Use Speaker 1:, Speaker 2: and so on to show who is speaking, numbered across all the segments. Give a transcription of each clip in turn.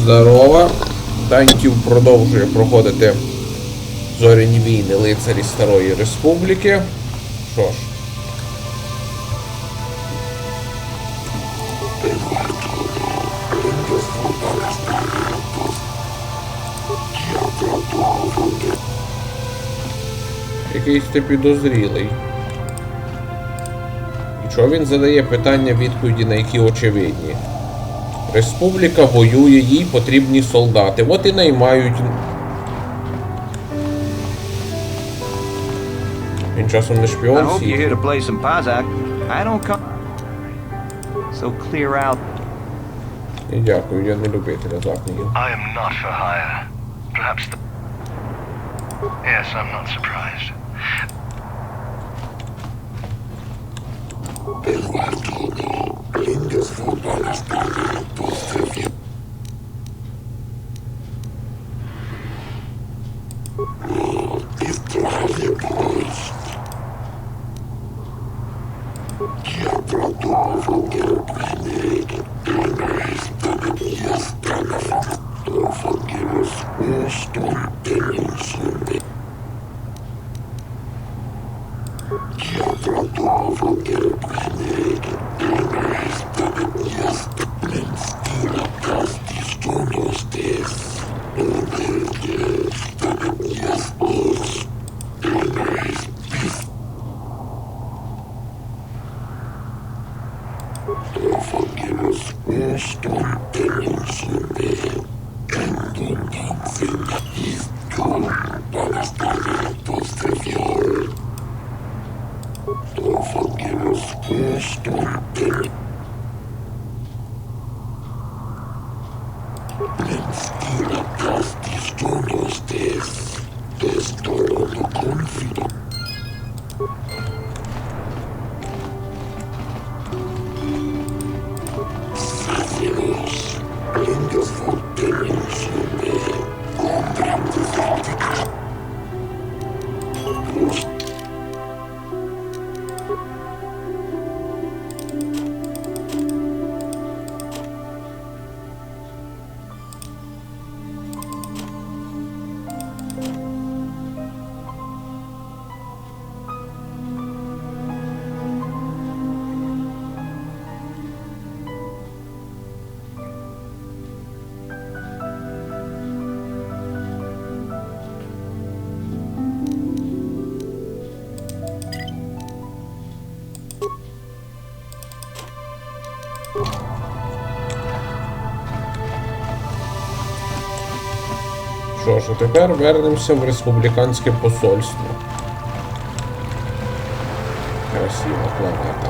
Speaker 1: Здорово. Танків продовжує проходити зоряні війни лицарі Старої Республіки. Що ж. Якийсь ти підозрілий. І чого він задає питання, відповіді на які очевидні? Республіка воює, їй потрібні солдати. От і наймають. Він часом не шпіон всіх. І дякую, я не любитель азартників.
Speaker 2: Yes, I'm not surprised.
Speaker 1: Що ж, а тепер вернемося в республіканське посольство. Красива планета.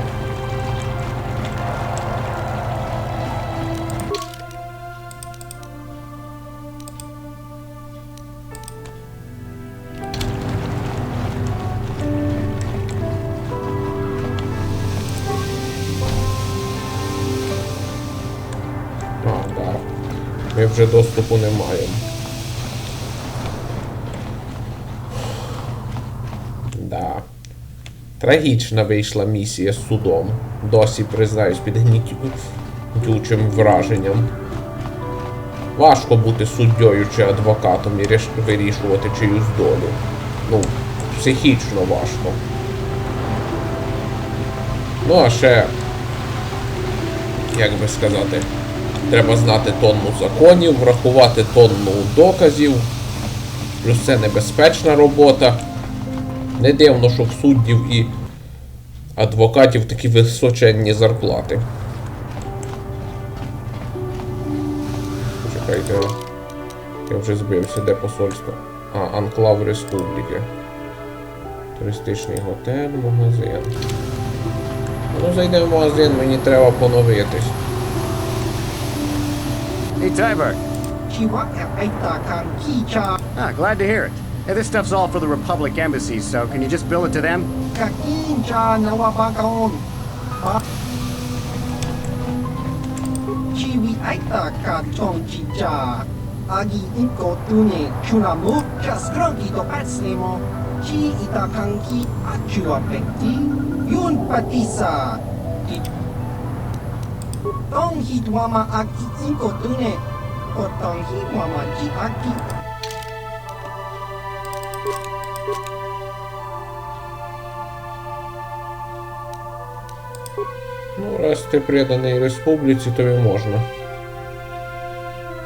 Speaker 1: Ми вже доступу не маємо. Да. Трагічна вийшла місія з судом. Досі, признаюсь, під гнітючим враженням. Важко бути суддєю чи адвокатом і вирішувати чиюсь долю. Ну, психічно важко. Ну, а ще, як би сказати, треба знати тонну законів, врахувати тонну доказів. Плюс це небезпечна робота. Не дивно, що в суддів і адвокатів такі височенні зарплати. Чекайте, я вже збився, де посольство? А, Анклав Республіки. Туристичний готель, магазин. Ну, зайдемо в магазин, мені треба поновитись.
Speaker 3: Hey, Tyberg. Ah, glad to hear it. Hey, this stuff's all for the Republic embassies, so can you just bill it to them?
Speaker 2: potong himomoji aki.
Speaker 1: Ну, раз ти приданий республіці, тобі можна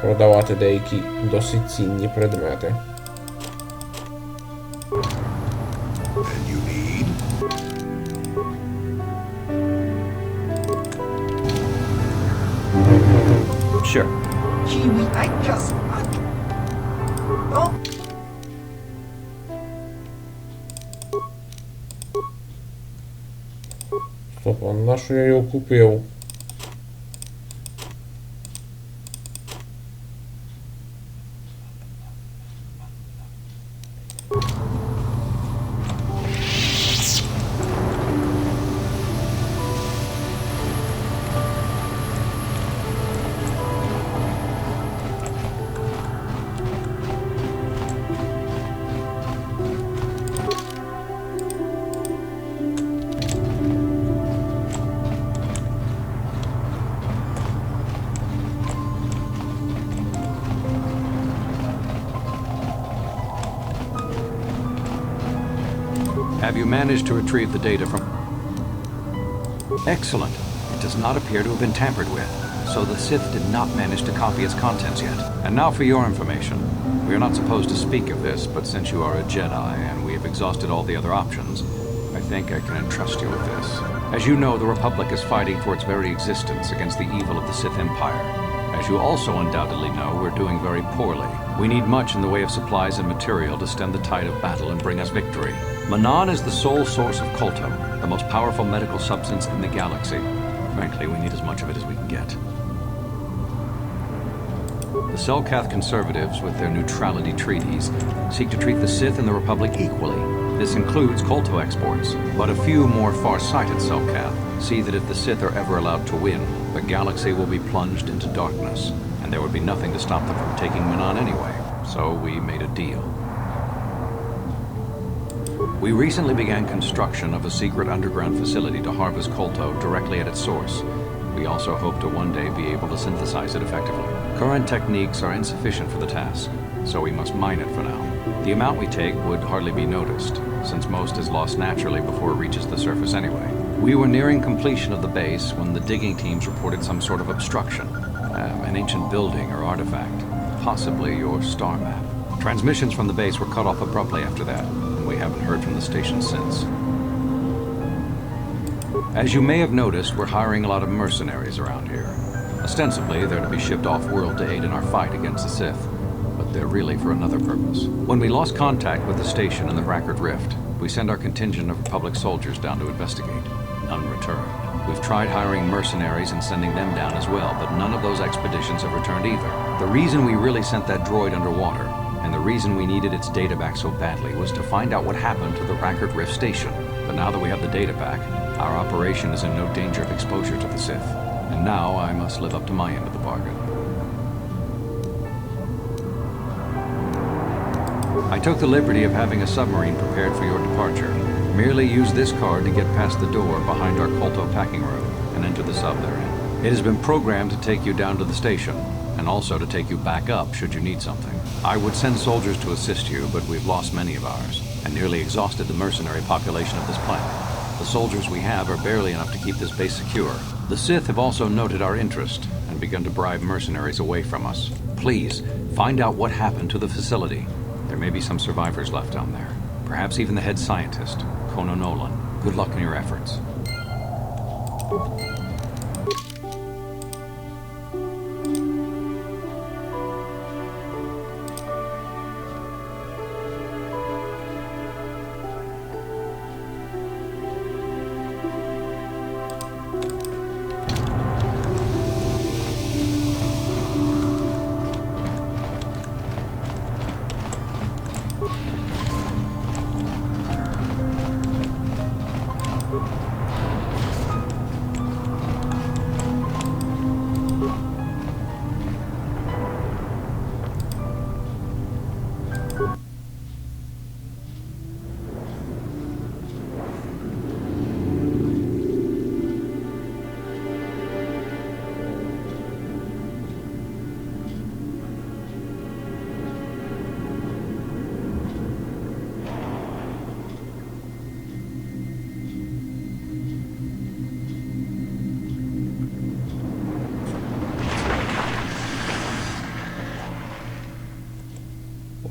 Speaker 1: продавати деякі досить цінні предмети.
Speaker 4: And you need?
Speaker 5: Sure.
Speaker 2: Chiwi I just aki. Oh,
Speaker 1: Стоп, а на що я його купив?
Speaker 5: Have you managed to retrieve the data from... Excellent. It does not appear to have been tampered with, so the Sith did not manage to copy its contents yet. And now for your information. We are not supposed to speak of this, but since you are a Jedi and we have exhausted all the other options, I think I can entrust you with this. As you know, the Republic is fighting for its very existence against the evil of the Sith Empire. As you also undoubtedly know, we're doing very poorly. We need much in the way of supplies and material to stem the tide of battle and bring us victory. Manan is the sole source of Kolto, the most powerful medical substance in the galaxy. Frankly, we need as much of it as we can get. The Selkath conservatives, with their neutrality treaties, seek to treat the Sith and the Republic equally. This includes Kolto exports, but a few more far-sighted Selkath see that if the Sith are ever allowed to win, the galaxy will be plunged into darkness, and there would be nothing to stop them from taking Manan anyway. So we made a deal. We recently began construction of a secret underground facility to harvest Kolto directly at its source. We also hope to one day be able to synthesize it effectively. Current techniques are insufficient for the task, so we must mine it for now. The amount we take would hardly be noticed, since most is lost naturally before it reaches the surface anyway. We were nearing completion of the base when the digging teams reported some sort of obstruction. An ancient building or artifact, possibly your star map. Transmissions from the base were cut off abruptly after that, and we haven't heard from the station since. As you may have noticed, we're hiring a lot of mercenaries around here. Ostensibly, they're to be shipped off-world to aid in our fight against the Sith, but they're really for another purpose. When we lost contact with the station in the Rackard Rift, we sent our contingent of Republic soldiers down to investigate. None returned. We've tried hiring mercenaries and sending them down as well, but none of those expeditions have returned either. The reason we really sent that droid underwater, and the reason we needed its data back so badly, was to find out what happened to the Rackard Rift station. But now that we have the data back, our operation is in no danger of exposure to the Sith. And now I must live up to my end of the bargain. I took the liberty of having a submarine prepared for your departure. Merely use this card to get past the door behind our Kolto packing room and enter the sub therein. It has been programmed to take you down to the station, and also to take you back up should you need something. I would send soldiers to assist you, but we've lost many of ours, and nearly exhausted the mercenary population of this planet. The soldiers we have are barely enough to keep this base secure. The Sith have also noted our interest, and begun to bribe mercenaries away from us. Please, find out what happened to the facility. There may be some survivors left down there. Perhaps even the head scientist, Kono Nolan. Good luck in your efforts.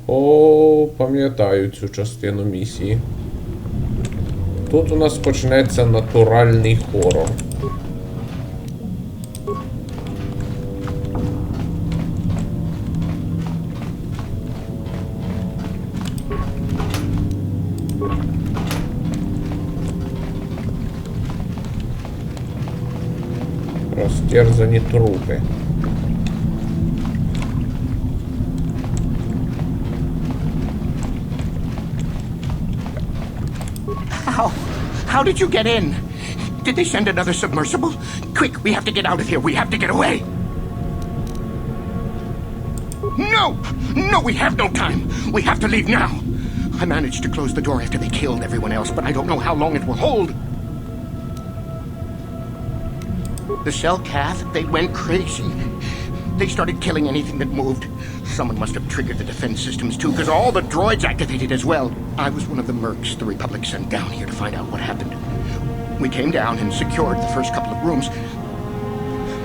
Speaker 1: О, пам'ятаю цю частину місії. Тут у нас почнеться натуральний хорор. Розтерзані трупи.
Speaker 6: How did you get in? Did they send another submersible? Quick, we have to get out of here. We have to get away. No! No, we have no time. We have to leave now. I managed to close the door after they killed everyone else, but I don't know how long it will hold. The Selkath, they went crazy. They started killing anything that moved. Someone must have triggered the defense systems too, because all the droids activated as well. I was one of the mercs the Republic sent down here to find out what happened. We came down and secured the first couple of rooms.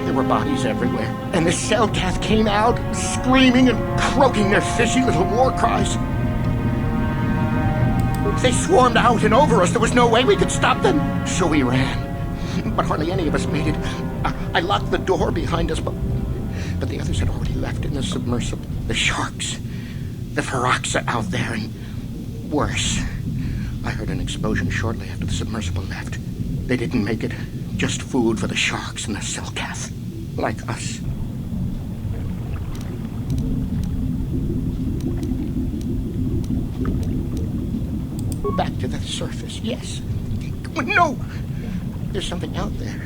Speaker 6: There were bodies everywhere. And the Selkath came out, screaming and croaking their fishy little war cries. They swarmed out and over us. There was no way we could stop them. So we ran. But hardly any of us made it. I locked the door behind us, but the others had already left in the submersible. The sharks. The Ferox are out there, and worse. I heard an explosion shortly after the submersible left. They didn't make it. Just food for the sharks and the Selkath. Like us. Back to the surface, yes. No! There's something out there.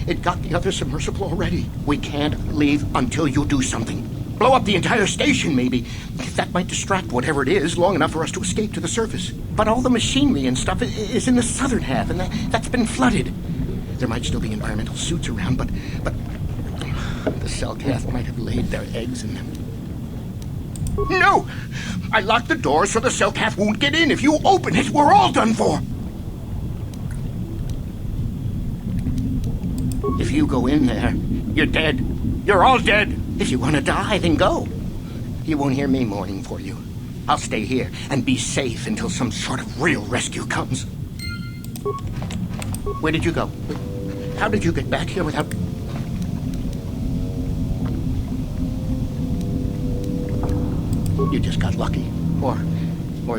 Speaker 6: It got the other submersible already. We can't leave until you do something. Blow up the entire station, maybe. That might distract whatever it is long enough for us to escape to the surface. But all the machinery and stuff is in the southern half, and that's been flooded. There might still be environmental suits around, but the Selkath might have laid their eggs in them. No! I locked the doors so the Selkath won't get in. If you open it, we're all done for. If you go in there, you're dead. You're all dead. If you want to die, then go. You won't hear me mourning for you. I'll stay here and be safe until some sort of real rescue comes. Where did you go? How did you get back here without... You just got lucky. Or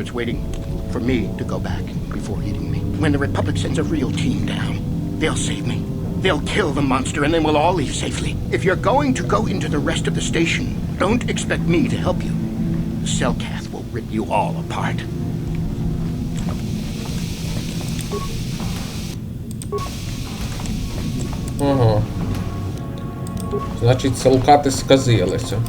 Speaker 6: it's waiting for me to go back before eating me. When the Republic sends a real team down, they'll save me. They'll kill the monster and then we'll all leave safely. If you're going to go into the rest of the station, don't expect me to help you. The Selkath will rip you all apart.
Speaker 1: Ага. Значить, селкати сказилися.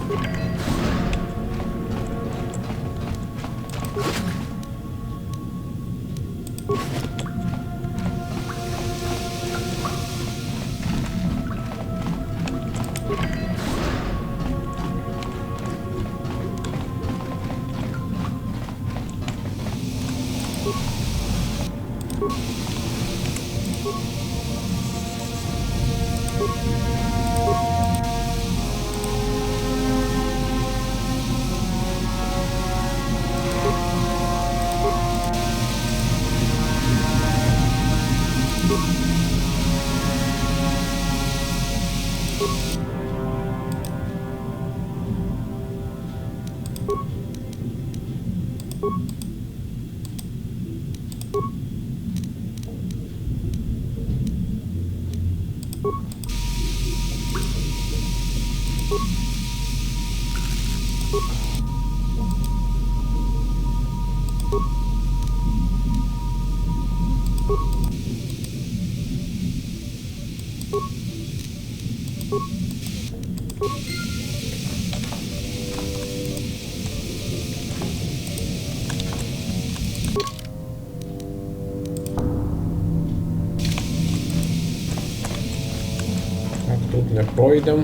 Speaker 1: Тут не пройдемо.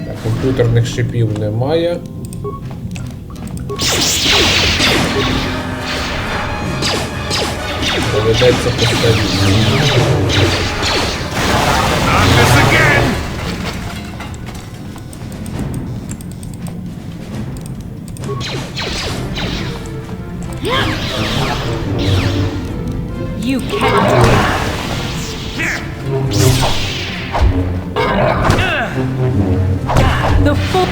Speaker 1: Так, комп'ютерних шипів немає. Доведеться поставити.
Speaker 7: You cannot win. The full.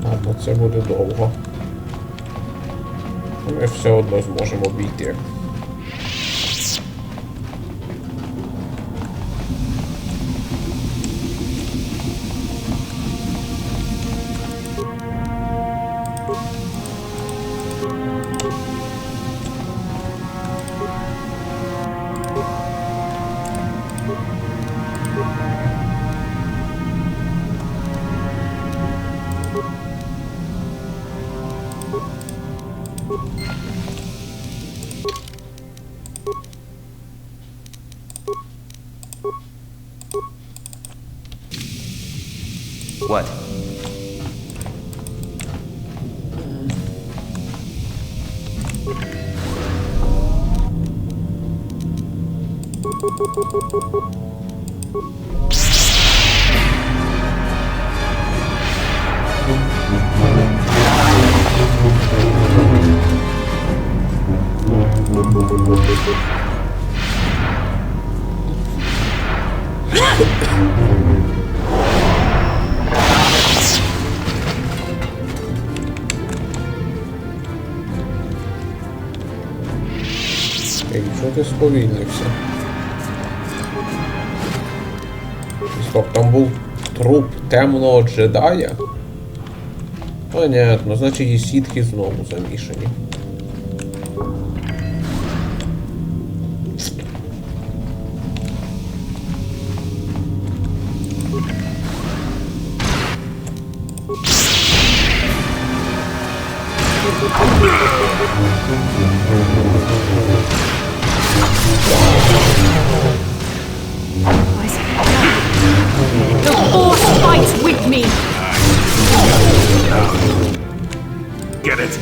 Speaker 1: Ладно, це буде довго. Ми все одно зможемо обійти.
Speaker 8: What?
Speaker 1: Ей, чого ти сповільнився? Стоп, там був труп темного джедая? Понятно, значить і сітки знову замішані.
Speaker 7: The Force fights with me.
Speaker 4: Get it!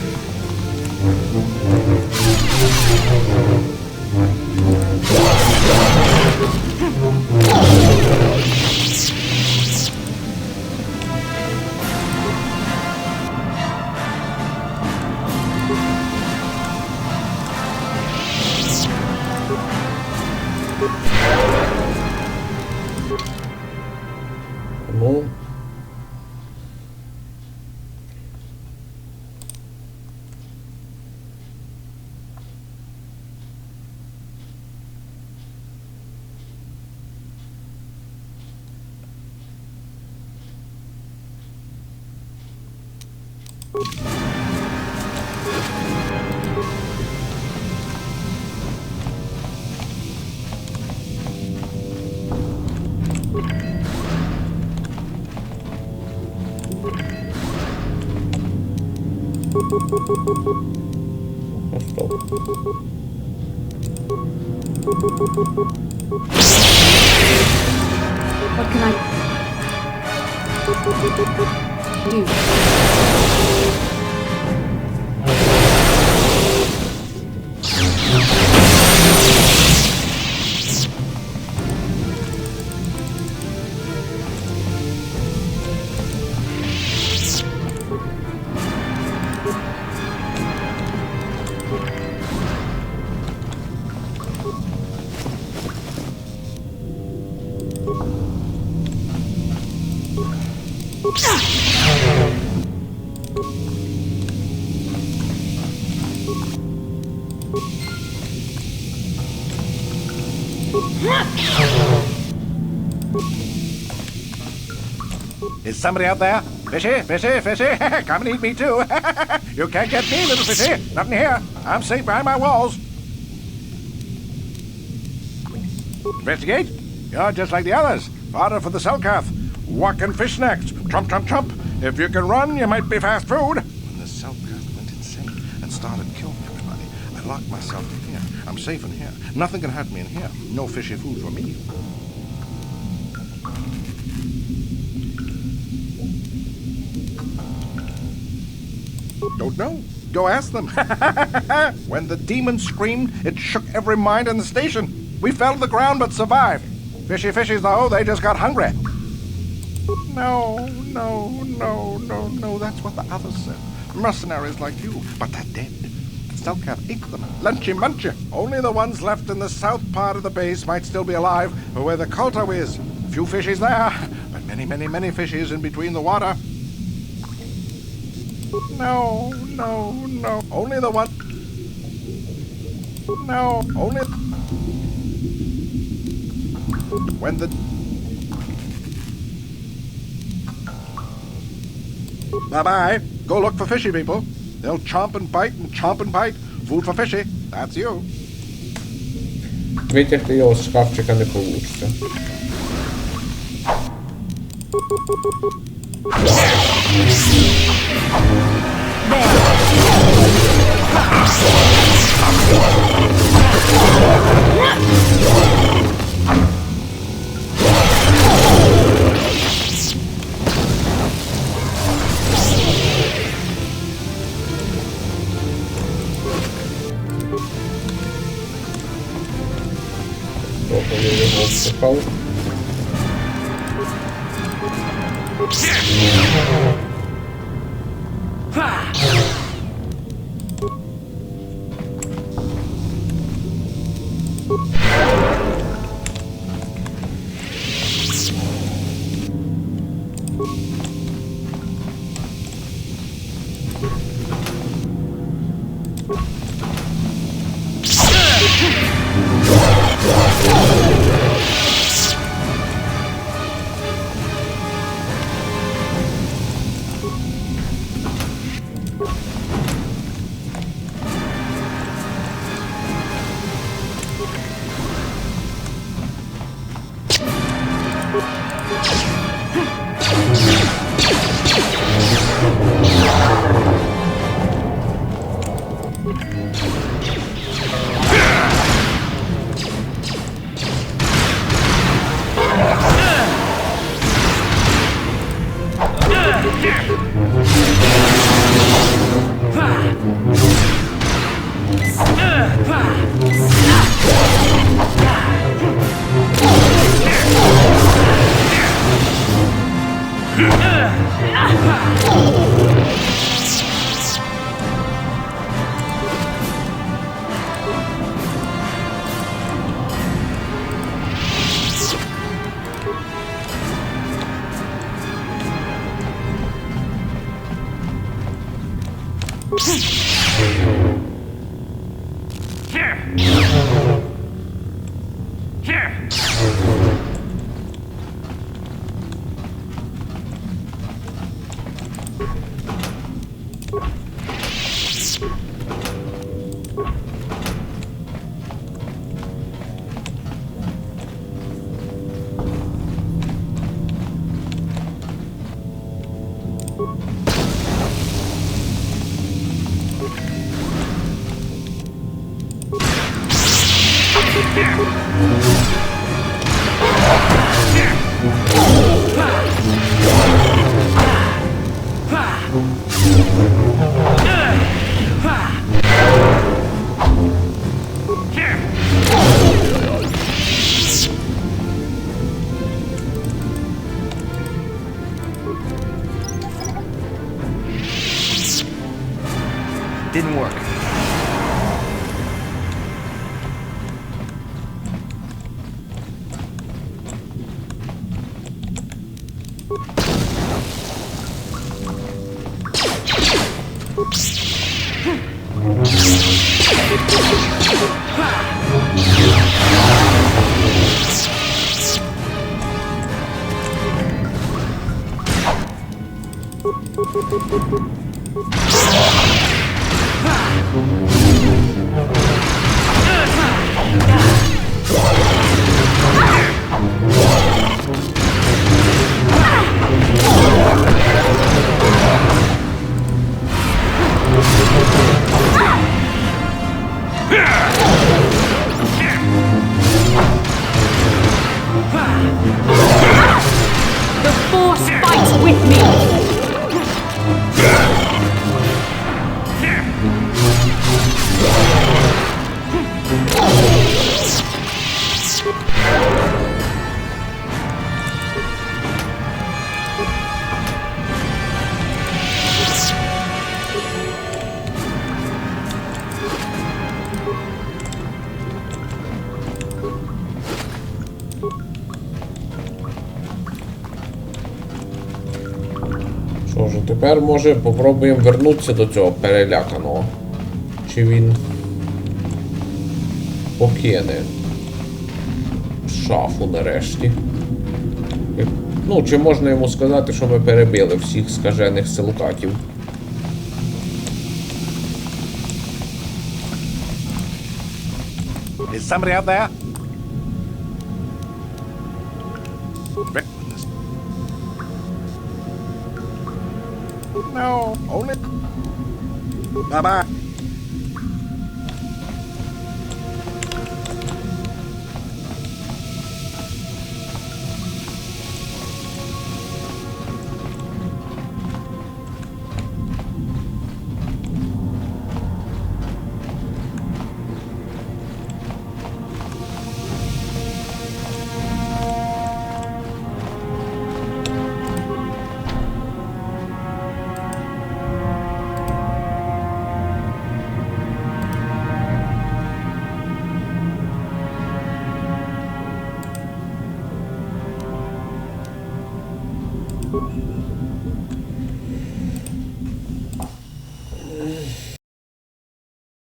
Speaker 1: Ну... Стоп.
Speaker 7: What can I...
Speaker 8: Is somebody out there? Fishy, fishy, fishy. Come and eat me too. You can't get me, little fishy. Not in here. I'm safe behind my walls. Investigate? You're just like the others. Fodder for the Selkath. Walking fish next. Trump, trump, trump. If you can run, you might be fast food.
Speaker 9: When the Selkath went insane and started killing everybody, I locked myself in here. I'm safe in here. Nothing can hurt me in here. No fishy food for me. Don't know. Go ask them. When the demon screamed, it shook every mind in the station. We fell to the ground but survived. Fishy fishies, though, they just got hungry. No, that's what the others said. Mercenaries like you, but they're dead. Selkath ate them. Lunchy munchy. Only the ones left in the south part of the base might still be alive, where the Kolto is. Few fishies there, but many, many, many fishies in between the water. No. Only the one. No, only. When the. Bye-bye. Go look for fishy people. They'll chomp and bite and chomp and bite. Food for fishy. That's you.
Speaker 1: Витягти його з шкафчика не получится. Трохи його впихав.
Speaker 3: Didn't work.
Speaker 7: The Force fights with me!
Speaker 1: Що ж, тепер, може, попробуємо вернутися до цього переляканого. Чи він покине шафу нарешті. Ну, чи можна йому сказати, що ми перебили всіх скажених селкатів.
Speaker 9: Is somebody out there? No, only... Bye-bye.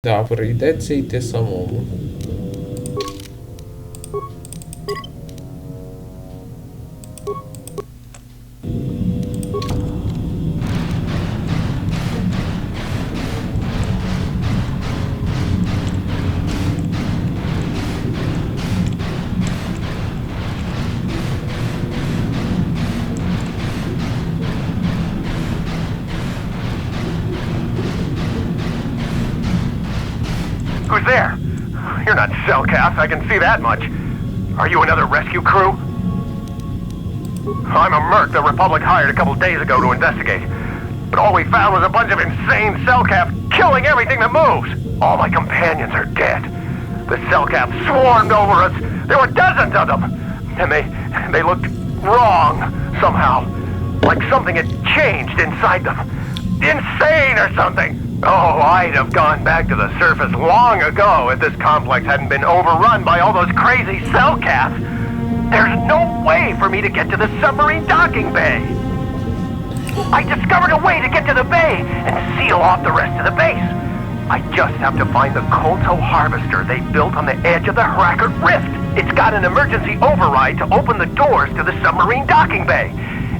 Speaker 1: Да, прийдеться йти самому.
Speaker 10: Who's there? You're not Cellcast, I can see that much. Are you another rescue crew? I'm a merc the Republic hired a couple days ago to investigate. But all we found was a bunch of insane Cellcasts killing everything that moves. All my companions are dead. The Cellcasts swarmed over us. There were dozens of them. And they looked wrong, somehow. Like something had changed inside them. Insane or something. Oh, I'd have gone back to the surface long ago if this complex hadn't been overrun by all those crazy Cellcasts. There's no way for me to get to the submarine docking bay. I discovered a way to get to the bay and seal off the rest of the base. I just have to find the Kolto harvester they built on the edge of the Hrackert Rift. It's got an emergency override to open the doors to the submarine docking bay.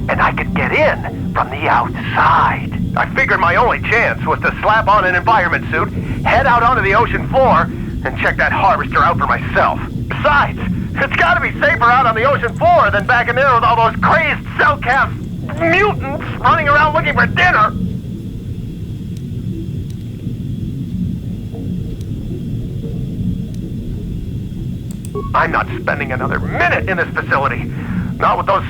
Speaker 10: And I could get in from the outside. I figured my only chance was to slap on an environment suit, head out onto the ocean floor, and check that harvester out for myself. Besides, it's gotta be safer out on the ocean floor than back in there with all those crazed Cellcast mutants running around looking for dinner. I'm not spending another minute in this facility. Not with those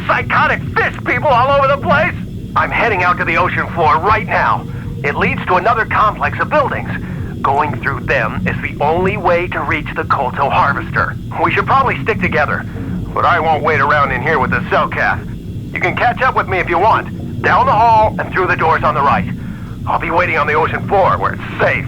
Speaker 10: psychotic fish people all over the place. I'm heading out to the ocean floor right now. It leads to another complex of buildings. Going through them is the only way to reach the Kolto harvester. We should probably stick together, but I won't wait around in here with the Cellcast. You can catch up with me if you want, down the hall and through the doors on the right. I'll be waiting on the ocean floor where it's safe.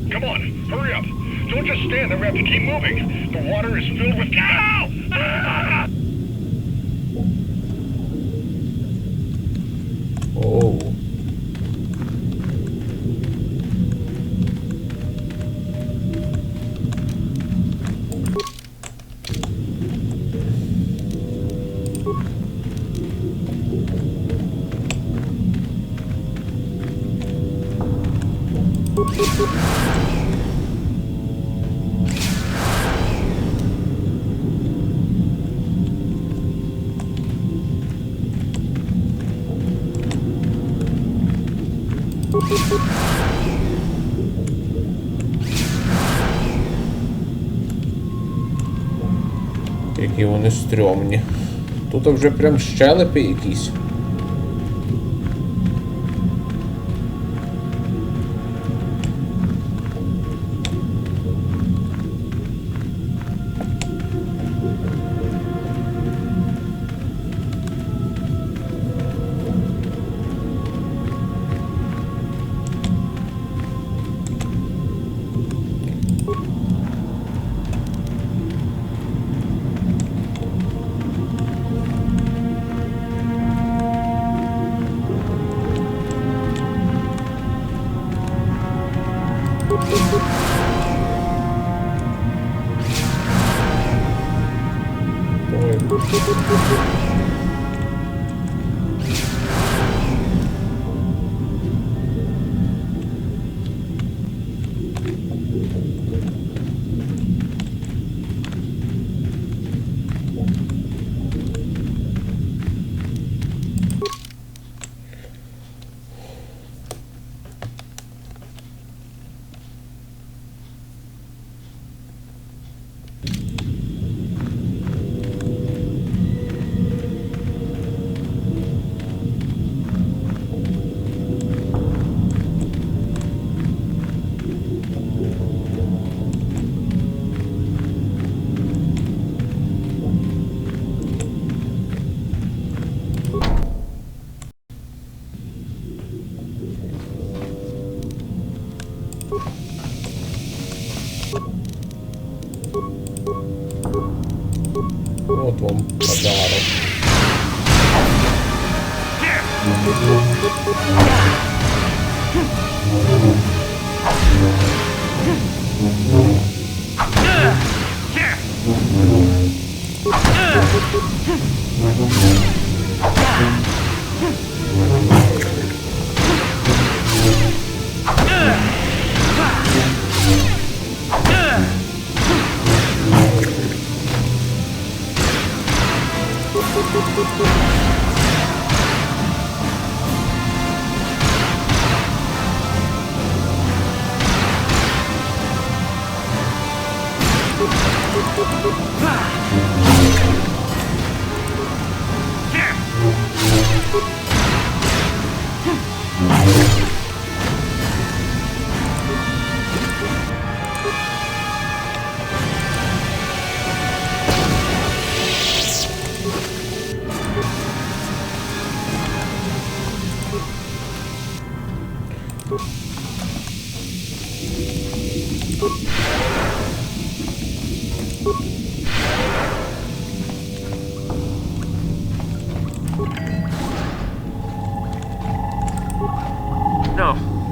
Speaker 11: Come on, hurry up. Don't just stand there, we have to keep moving. The water is filled with... Ow! Ah!
Speaker 1: Oh. Які вони стрьомні. Тут вже прям щелепи якісь. Вот вам подарок.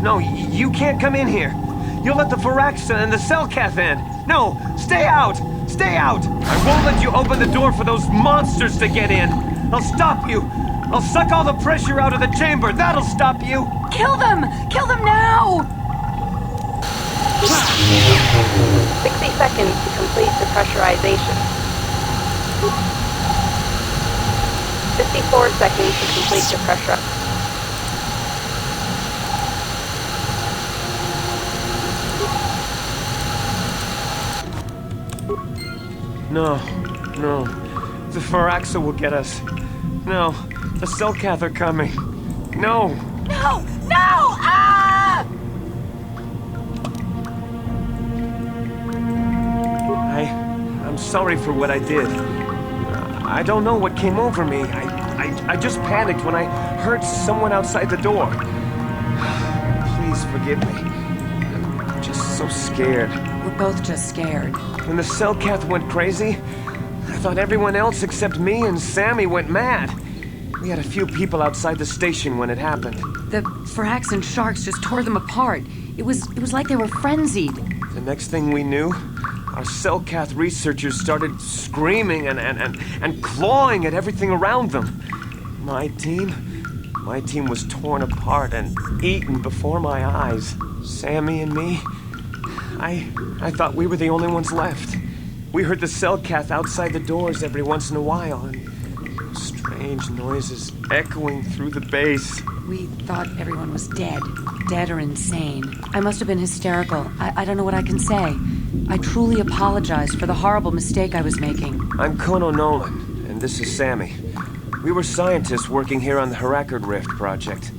Speaker 10: No, you can't come in here. You'll let the Firaxa and the Selkath in. No, stay out! Stay out! I won't let you open the door for those monsters to get in. I'll stop you. I'll suck all the pressure out of the chamber. That'll stop you.
Speaker 7: Kill them! Kill them now!
Speaker 12: 60 seconds to complete the pressurization. 54 seconds to complete the pressure.
Speaker 13: No. The Faraxa will get us. No. The Selkath are coming. No!
Speaker 7: No! No! Ah!
Speaker 13: I'm sorry for what I did. I don't know what came over me. I just panicked when I heard someone outside the door. Please forgive me. I'm just so scared.
Speaker 7: We're both just scared.
Speaker 13: When the Selkath went crazy, I thought everyone else except me and Sammy went mad. We had a few people outside the station when it happened.
Speaker 7: The Faraxan sharks just tore them apart. It was like they were frenzied.
Speaker 13: The next thing we knew, our Selkath researchers started screaming and clawing at everything around them. My team was torn apart and eaten before my eyes. Sammy and me, I thought we were the only ones left. We heard the Selkath outside the doors every once in a while, and strange noises echoing through the base.
Speaker 7: We thought everyone was dead or insane. I must have been hysterical. I don't know what I can say. I truly apologize for the horrible mistake I was making.
Speaker 13: I'm Kono Nolan, and this is Sammy. We were scientists working here on the Harakard Rift project.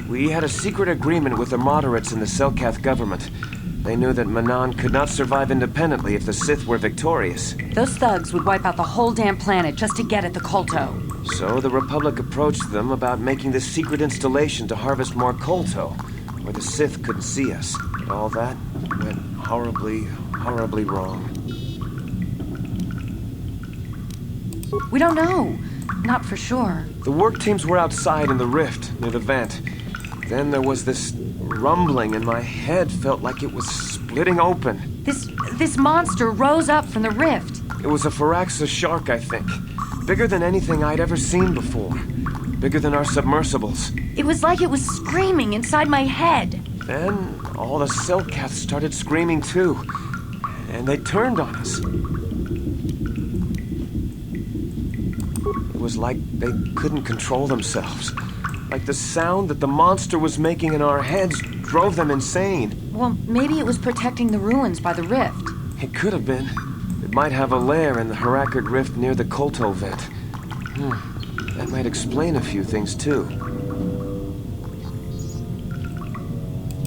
Speaker 13: We had a secret agreement with the moderates in the Selkath government. They knew that Manan could not survive independently if the Sith were victorious.
Speaker 7: Those thugs would wipe out the whole damn planet just to get at the Kolto.
Speaker 13: So the Republic approached them about making this secret installation to harvest more Kolto, where the Sith couldn't see us. But all that went horribly wrong.
Speaker 7: We don't know. Not for sure.
Speaker 13: The work teams were outside in the rift, near the vent. Then there was this rumbling, and my head felt like it was splitting open.
Speaker 7: This monster rose up from the rift.
Speaker 13: It was a Faraxa shark, I think. Bigger than anything I'd ever seen before. Bigger than our submersibles.
Speaker 7: It was like it was screaming inside my head.
Speaker 13: Then all the Selkaths started screaming too. And they turned on us. It was like they couldn't control themselves. Like the sound that the monster was making in our heads drove them insane.
Speaker 7: Well, maybe it was protecting the ruins by the rift.
Speaker 13: It could have been. It might have a lair in the Harakard Rift near the Kolto vent. That might explain a few things too.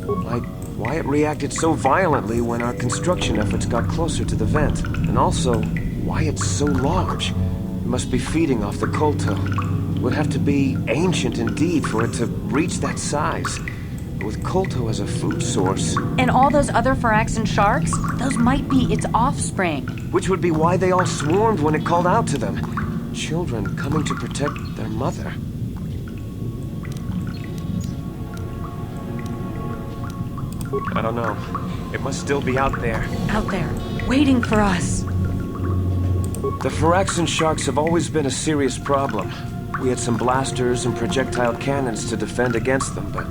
Speaker 13: Like why it reacted so violently when our construction efforts got closer to the vent. And also, why it's so large. It must be feeding off the Kolto. It would have to be ancient indeed for it to reach that size. With Kolto as a food source.
Speaker 7: And all those other Faraxan sharks? Those might be its offspring.
Speaker 13: Which would be why they all swarmed when it called out to them. Children coming to protect their mother. I don't know. It must still be out there.
Speaker 7: Out there, waiting for us.
Speaker 13: The Faraxan sharks have always been a serious problem. We had some blasters and projectile cannons to defend against them, but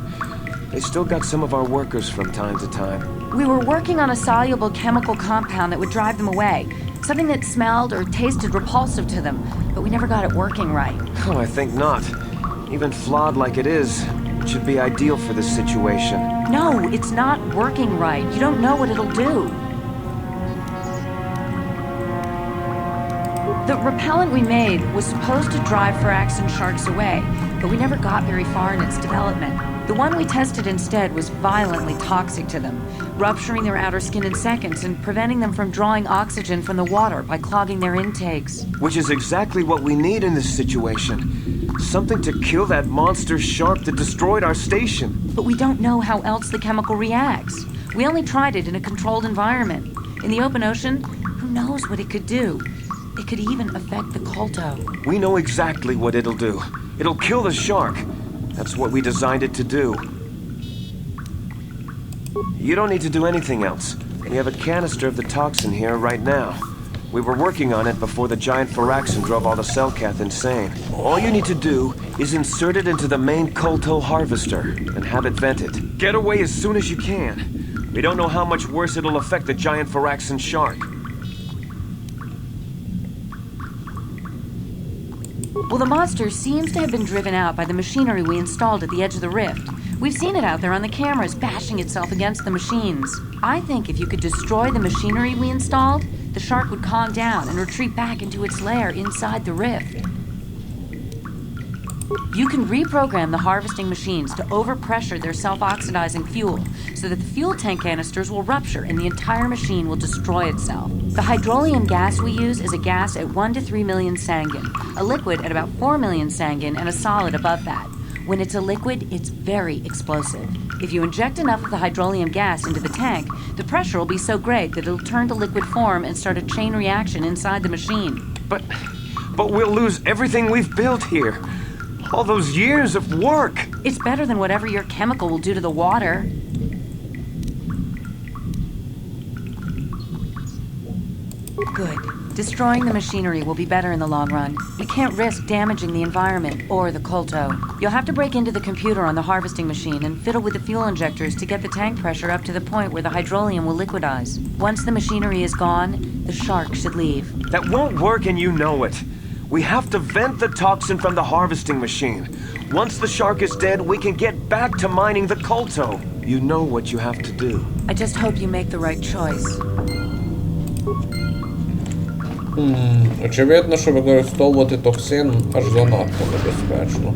Speaker 13: they still got some of our workers from time to time.
Speaker 7: We were working on a soluble chemical compound that would drive them away. Something that smelled or tasted repulsive to them, but we never got it working right.
Speaker 13: Oh, I think not. Even flawed like it is, it should be ideal for this situation.
Speaker 7: No, it's not working right. You don't know what it'll do. The repellent we made was supposed to drive Faraxan sharks away, but we never got very far in its development. The one we tested instead was violently toxic to them, rupturing their outer skin in seconds and preventing them from drawing oxygen from the water by clogging their intakes.
Speaker 13: Which is exactly what we need in this situation. Something to kill that monster shark that destroyed our station.
Speaker 7: But we don't know how else the chemical reacts. We only tried it in a controlled environment. In the open ocean, who knows what it could do? It could even affect the Kolto.
Speaker 13: We know exactly what it'll do. It'll kill the shark. That's what we designed it to do. You don't need to do anything else. We have a canister of the toxin here right now. We were working on it before the giant Faraxan drove all the Selkath insane. All you need to do is insert it into the main Kolto harvester and have it vented. Get away as soon as you can. We don't know how much worse it'll affect the giant Faraxan shark.
Speaker 7: Well, the monster seems to have been driven out by the machinery we installed at the edge of the rift. We've seen it out there on the cameras, bashing itself against the machines. I think if you could destroy the machinery we installed, the shark would calm down and retreat back into its lair inside the rift. You can reprogram the harvesting machines to overpressure their self-oxidizing fuel so that the fuel tank canisters will rupture and the entire machine will destroy itself. The hydrolium gas we use is a gas at 1 to 3 million sanguine, a liquid at about 4 million sanguine, and a solid above that. When it's a liquid, it's very explosive. If you inject enough of the hydrolium gas into the tank, the pressure will be so great that it'll turn to liquid form and start a chain reaction inside the machine.
Speaker 13: But we'll lose everything we've built here. All those years of work.
Speaker 7: It's better than whatever your chemical will do to the water. Good. Destroying the machinery will be better in the long run. We can't risk damaging the environment or the colto. You'll have to break into the computer on the harvesting machine and fiddle with the fuel injectors to get the tank pressure up to the point where the hydrolium will liquidize. Once the machinery is gone, the shark should leave.
Speaker 13: That won't work, and you know it. We have to vent the toxin from the harvesting machine. Once the shark is dead, we can get back to mining the colto. You know what you have to do.
Speaker 7: I just hope you make the right choice.
Speaker 1: Очевидно, що використовувати токсин аж занадто небезпечно.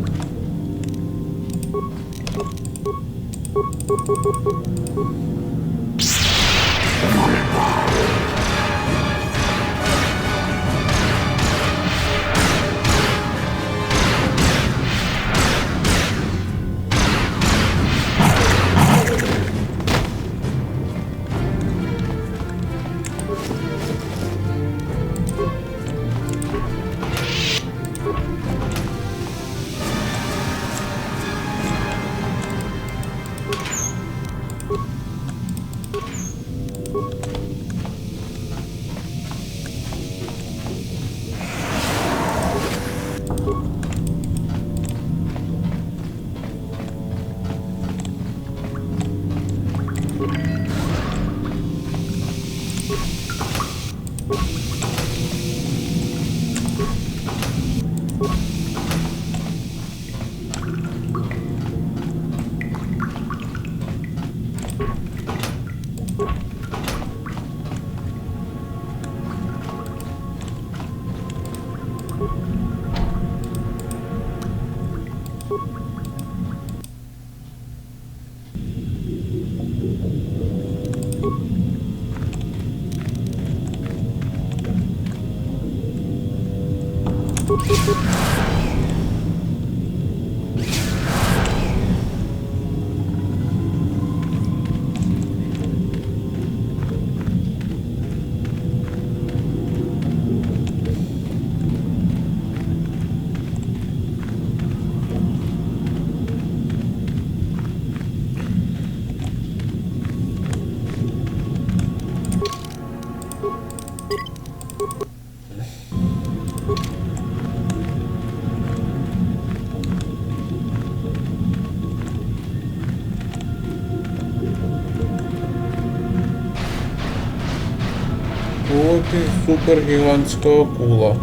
Speaker 1: От і супергігантська акула.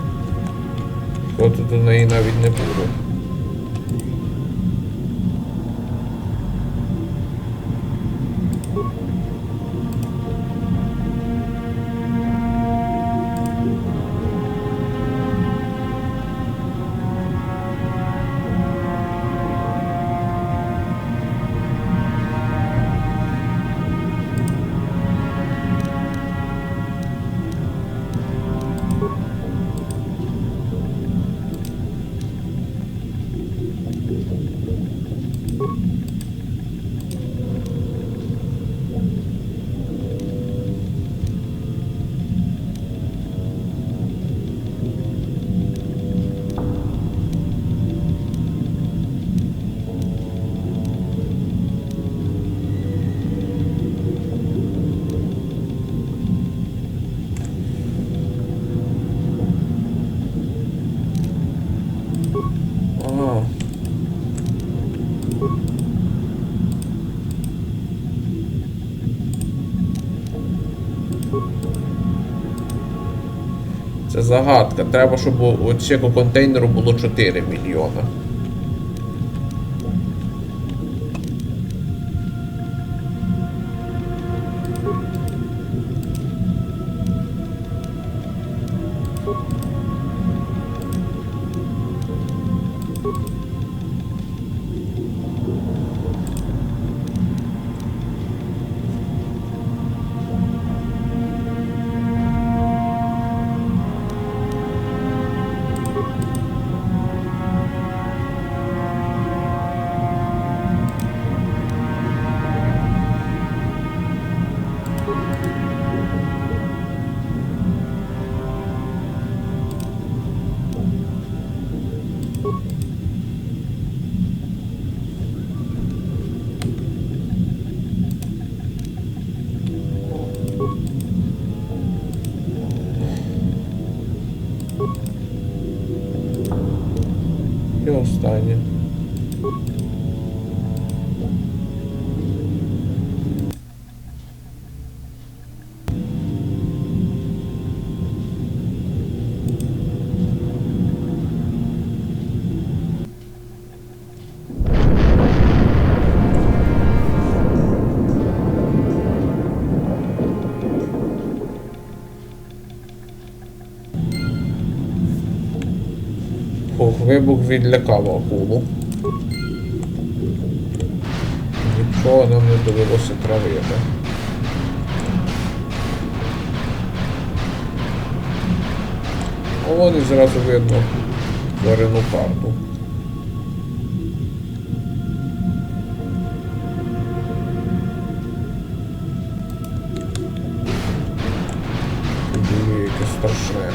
Speaker 1: Ходити до неї навіть не буду. Це загадка. Треба, щоб у цього контейнеру було 4 мільйона. І останнє. Вибух відлякав акулу. Нічого нам не довелося травити. А вон і зразу видно зоряну карту. Диви, яке страшне.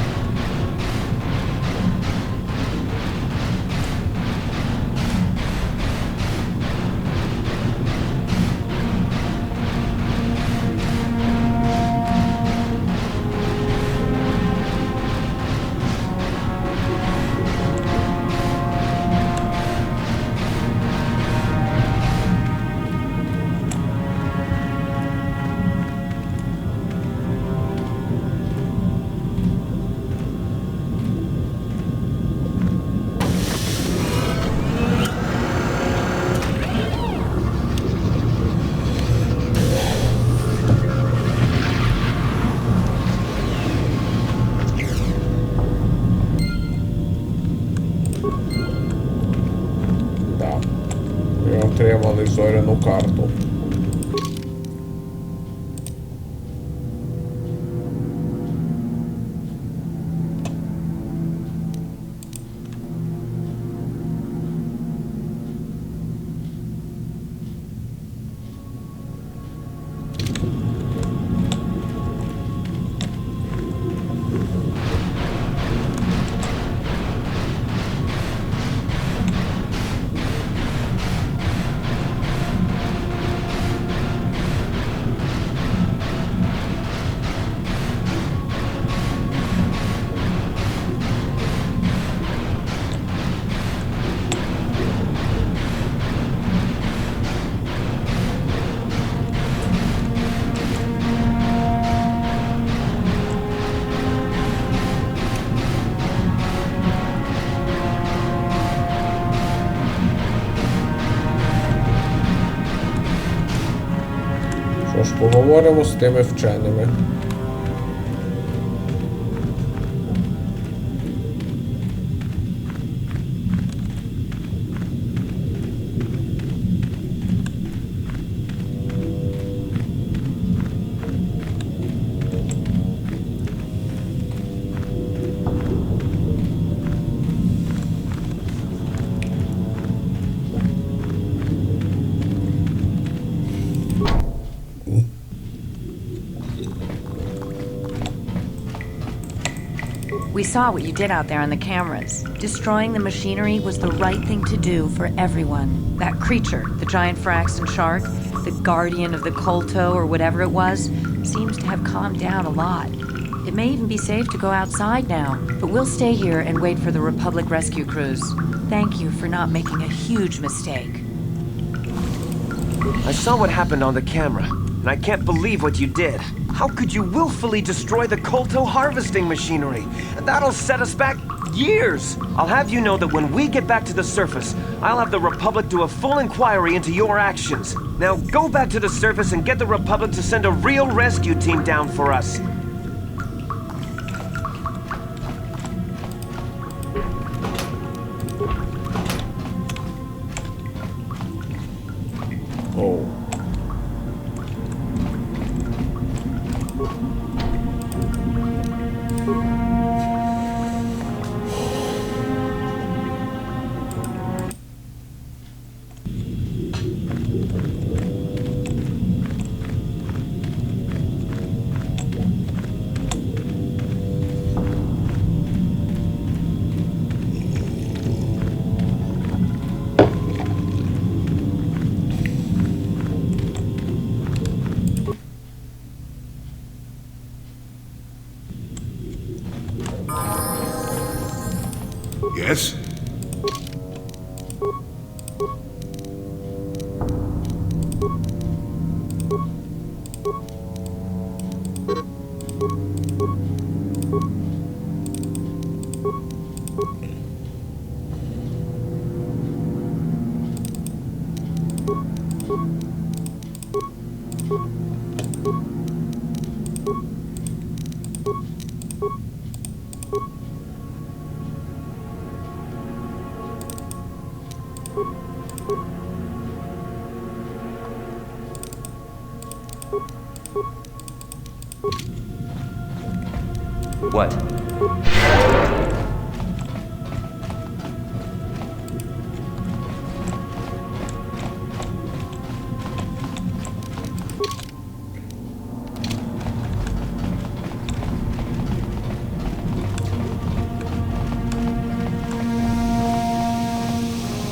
Speaker 1: Отримали зоряну карту. Що ж, поговоримо з тими вченими.
Speaker 7: We saw what you did out there on the cameras. Destroying the machinery was the right thing to do for everyone. That creature, the giant Fraxton shark, the guardian of the Kolto or whatever it was, seems to have calmed down a lot. It may even be safe to go outside now, but we'll stay here and wait for the Republic rescue crews. Thank you for not making a huge mistake.
Speaker 13: I saw what happened on the camera. and I can't believe what you did. How could you willfully destroy the Kolto harvesting machinery? That'll set us back years. I'll have you know that when we get back to the surface, I'll have the Republic do a full inquiry into your actions. Now go back to the surface and get the Republic to send a real rescue team down for us.
Speaker 1: Oh.
Speaker 4: Yes?
Speaker 13: What?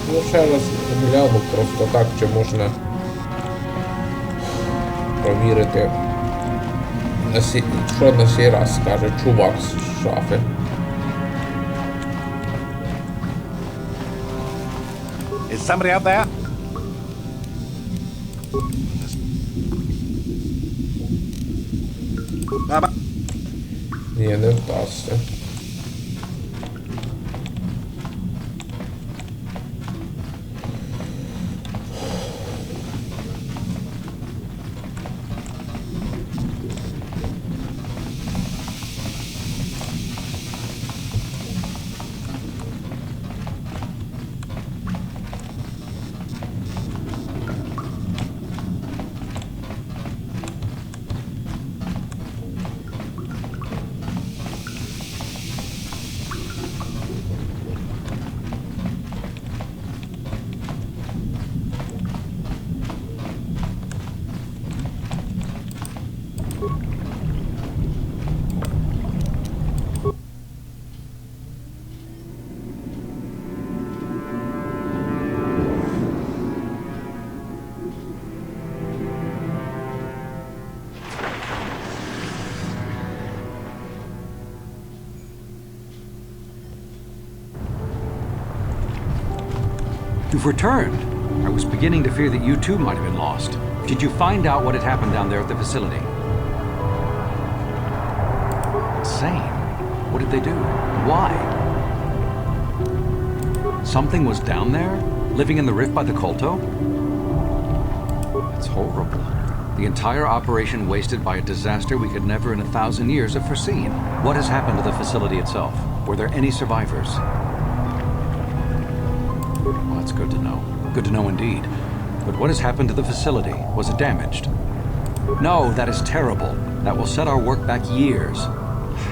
Speaker 1: Ну, ще раз гляну просто так, чи можна провірити, що на сей раз скаже чувак з шафи.
Speaker 9: Is somebody out there?
Speaker 1: Ні, не вдасться.
Speaker 5: You've returned. I was beginning to fear that you too might have been lost. Did you find out what had happened down there at the facility? Insane. What did they do? Why? Something was down there? Living in the rift by the Kolto? That's horrible. The entire operation wasted by a disaster we could never in 1,000 years have foreseen. What has happened to the facility itself? Were there any survivors? Well, that's good to know. Good to know indeed. But what has happened to the facility? Was it damaged? No, that is terrible. That will set our work back years.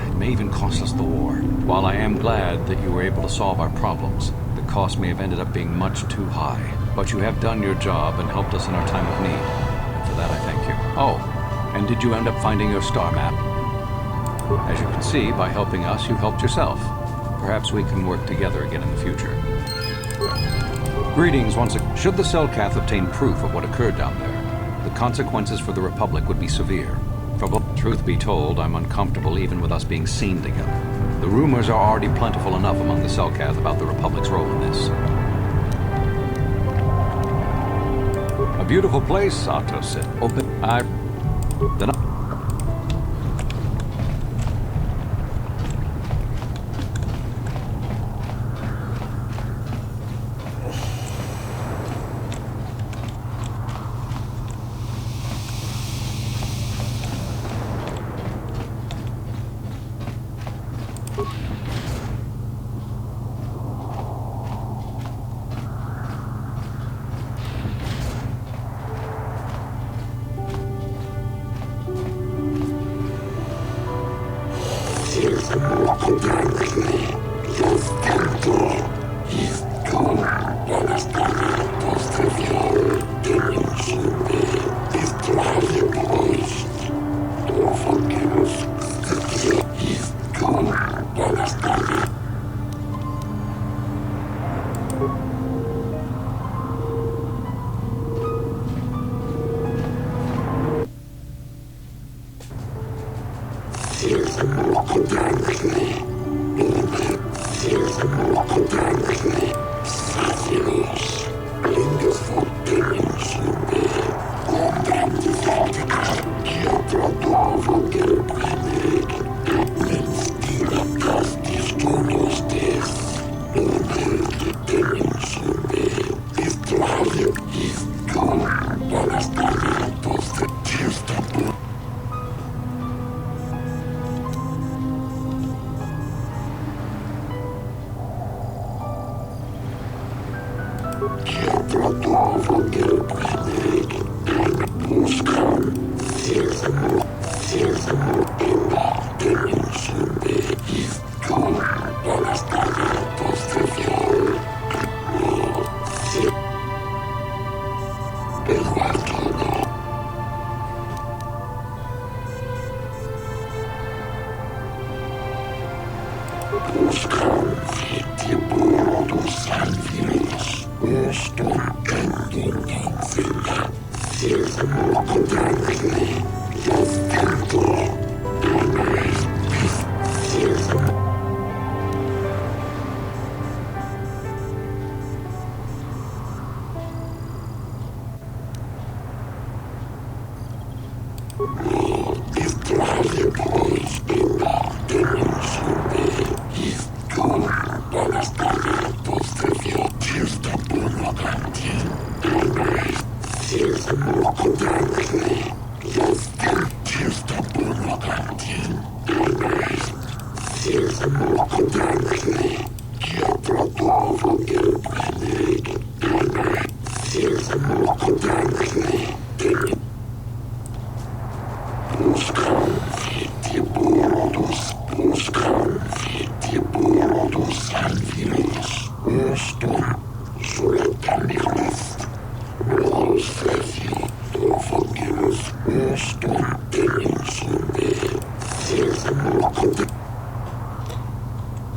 Speaker 5: It may even cost us the war. While I am glad that you were able to solve our problems, the cost may have ended up being much too high. But you have done your job and helped us in our time of need. And for that I thank you. Oh, and did you end up finding your star map? As you can see, by helping us, you helped yourself. Perhaps we can work together again in the future. Greetings once again. Should the Selkath obtain proof of what occurred down there, the consequences for the Republic would be severe. Truth be told, I'm uncomfortable even with us being seen together. The rumors are already plentiful enough among the Selkath about the Republic's role in this. A beautiful place, Sato said.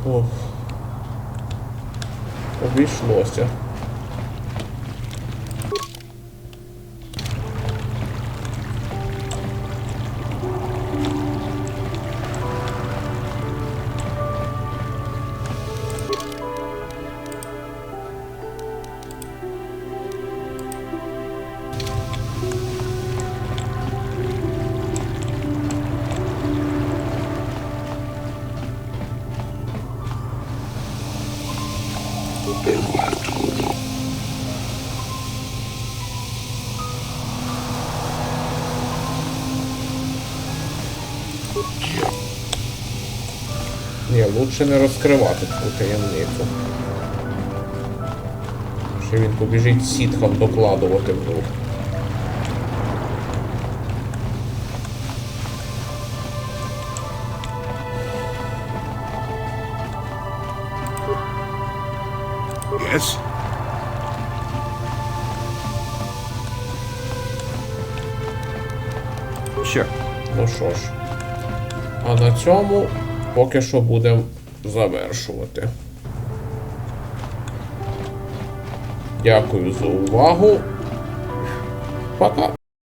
Speaker 1: Ох. Обійшлося. Ні, лучше не розкривати цю таємницю. Ще він побіжить сітхам докладувати вдруг.
Speaker 4: Yes?
Speaker 5: Sure.
Speaker 1: Ну що ж, а на цьому поки що будемо завершувати. Дякую за увагу. Пока.